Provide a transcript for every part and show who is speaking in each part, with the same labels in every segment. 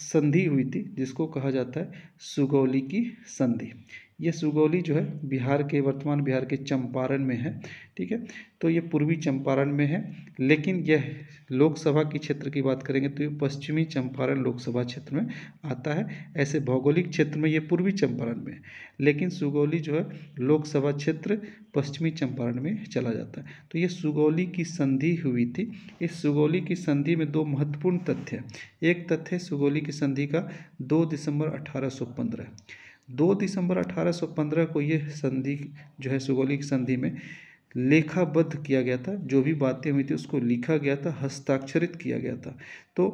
Speaker 1: संधि हुई थी जिसको कहा जाता है सुगौली की संधि। ये सुगौली जो है वर्तमान बिहार के चंपारण में है, ठीक है। तो ये पूर्वी चंपारण में है, लेकिन यह लोकसभा की क्षेत्र की बात करेंगे तो ये पश्चिमी चंपारण लोकसभा क्षेत्र में आता है। ऐसे भौगोलिक क्षेत्र में ये पूर्वी चंपारण में है, लेकिन सुगौली जो है लोकसभा क्षेत्र पश्चिमी चंपारण में चला जाता है। तो ये सुगौली की संधि हुई थी। इस सुगौली की संधि में दो महत्वपूर्ण तथ्य हैं। एक तथ्य है सुगौली की संधि का 2 दिसंबर 1815। 2 दिसंबर 1815 को ये संधि जो है सुगौली की संधि में लेखाबद्ध किया गया था। जो भी बातें हुई थी उसको लिखा गया था, हस्ताक्षरित किया गया था। तो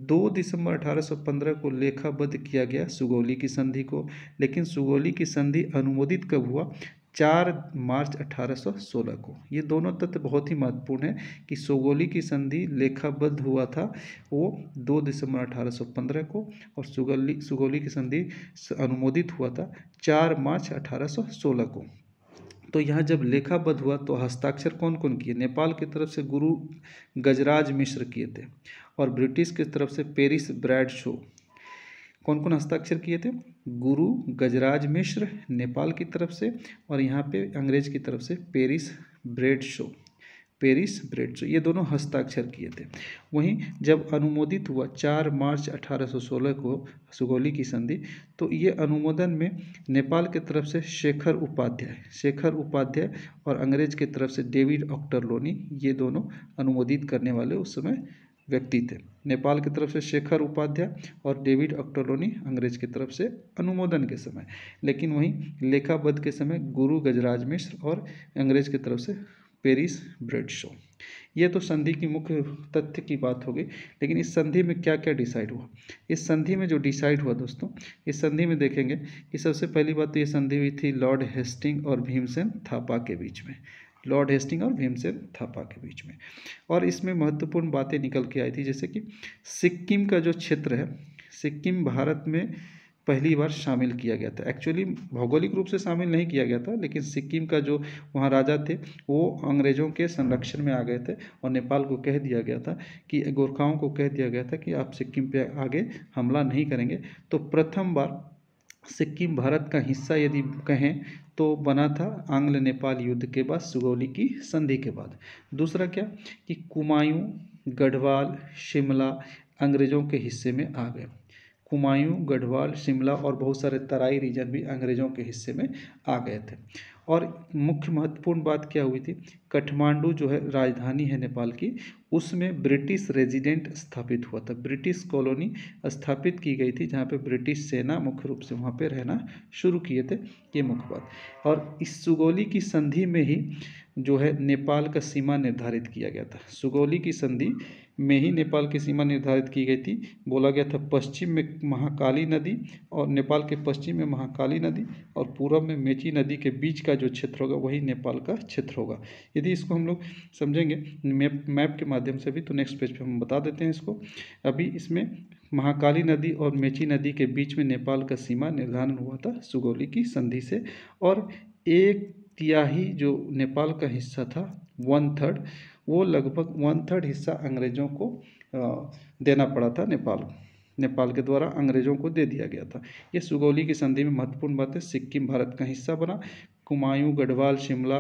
Speaker 1: 2 दिसंबर 1815 को लेखाबद्ध किया गया सुगौली की संधि को। लेकिन सुगौली की संधि अनुमोदित कब हुआ? 4 मार्च 1816 को। ये दोनों तथ्य बहुत ही महत्वपूर्ण है कि सुगौली की संधि लेखाबद्ध हुआ था वो 2 दिसंबर 1815 को, और सुगौली की संधि अनुमोदित हुआ था 4 मार्च 1816 को। तो यहाँ जब लेखाबद्ध हुआ तो हस्ताक्षर कौन कौन किए? नेपाल की तरफ से गुरु गजराज मिश्र किए थे, और ब्रिटिश की तरफ से पेरिस ब्रैडशो। कौन कौन हस्ताक्षर किए थे? गुरु गजराज मिश्र नेपाल की तरफ से, और यहाँ पे अंग्रेज की तरफ से पेरिस ब्रैडशो, ये दोनों हस्ताक्षर किए थे। वहीं जब अनुमोदित हुआ 4 मार्च 1816 को सुगौली की संधि, तो ये अनुमोदन में नेपाल की तरफ से शेखर उपाध्याय और अंग्रेज की तरफ से डेविड ऑक्टरलोनी, ये दोनों अनुमोदित करने वाले उस समय व्यक्ति थे। नेपाल की तरफ से शेखर उपाध्याय और डेविड ऑक्टरलोनी अंग्रेज की तरफ से अनुमोदन के समय, लेकिन वहीं लेखाबद्ध के समय गुरु गजराज मिश्र और अंग्रेज की तरफ से पेरिस ब्रैडशो। ये तो संधि की मुख्य तथ्य की बात हो गई। लेकिन इस संधि में क्या क्या डिसाइड हुआ? इस संधि में जो डिसाइड हुआ दोस्तों, इस संधि में देखेंगे कि सबसे पहली बात तो ये संधि हुई थी लॉर्ड हेस्टिंग और भीमसेन थापा के बीच में। और इसमें महत्वपूर्ण बातें निकल के आई थी, जैसे कि सिक्किम का जो क्षेत्र है, सिक्किम भारत में पहली बार शामिल किया गया था। एक्चुअली भौगोलिक रूप से शामिल नहीं किया गया था, लेकिन सिक्किम का जो वहाँ राजा थे वो अंग्रेज़ों के संरक्षण में आ गए थे, और नेपाल को कह दिया गया था कि गोरखाओं को कह दिया गया था कि आप सिक्किम पे आगे हमला नहीं करेंगे। तो प्रथम बार सिक्किम भारत का हिस्सा यदि कहें तो बना था आंग्ल नेपाल युद्ध के बाद, सुगौली की संधि के बाद। दूसरा क्या कि कुमायूं, गढ़वाल, शिमला अंग्रेज़ों के हिस्से में आ गए। कुमायूं, गढ़वाल, शिमला और बहुत सारे तराई रीजन भी अंग्रेज़ों के हिस्से में आ गए थे। और मुख्य महत्वपूर्ण बात क्या हुई थी? काठमांडू जो है राजधानी है नेपाल की, उसमें ब्रिटिश रेजिडेंट स्थापित हुआ था, ब्रिटिश कॉलोनी स्थापित की गई थी, जहाँ पे ब्रिटिश सेना मुख्य रूप से वहाँ पे रहना शुरू किए थे। ये मुख्य बात। और इस सुगौली की संधि में ही जो है नेपाल का सीमा निर्धारित किया गया था। सुगौली की संधि में ही नेपाल की सीमा निर्धारित की गई थी। बोला गया था पश्चिम में महाकाली नदी, और नेपाल के पश्चिम में महाकाली नदी और पूर्व में मेची नदी के बीच का जो क्षेत्र होगा वही नेपाल का क्षेत्र होगा। यदि इसको हम लोग समझेंगे मैप के माध्यम से भी, तो नेक्स्ट पेज पे हम बता देते हैं इसको। अभी इसमें महाकाली नदी और मेची नदी के बीच में नेपाल का सीमा निर्धारण हुआ था सुगौली की संधि से, और 1/3 जो नेपाल का हिस्सा था, 1/3, वो लगभग 1/3 हिस्सा अंग्रेज़ों को देना पड़ा था। नेपाल के द्वारा अंग्रेज़ों को दे दिया गया था। ये सुगौली की संधि में महत्वपूर्ण बात है। सिक्किम भारत का हिस्सा बना, कुमायूं, गढ़वाल, शिमला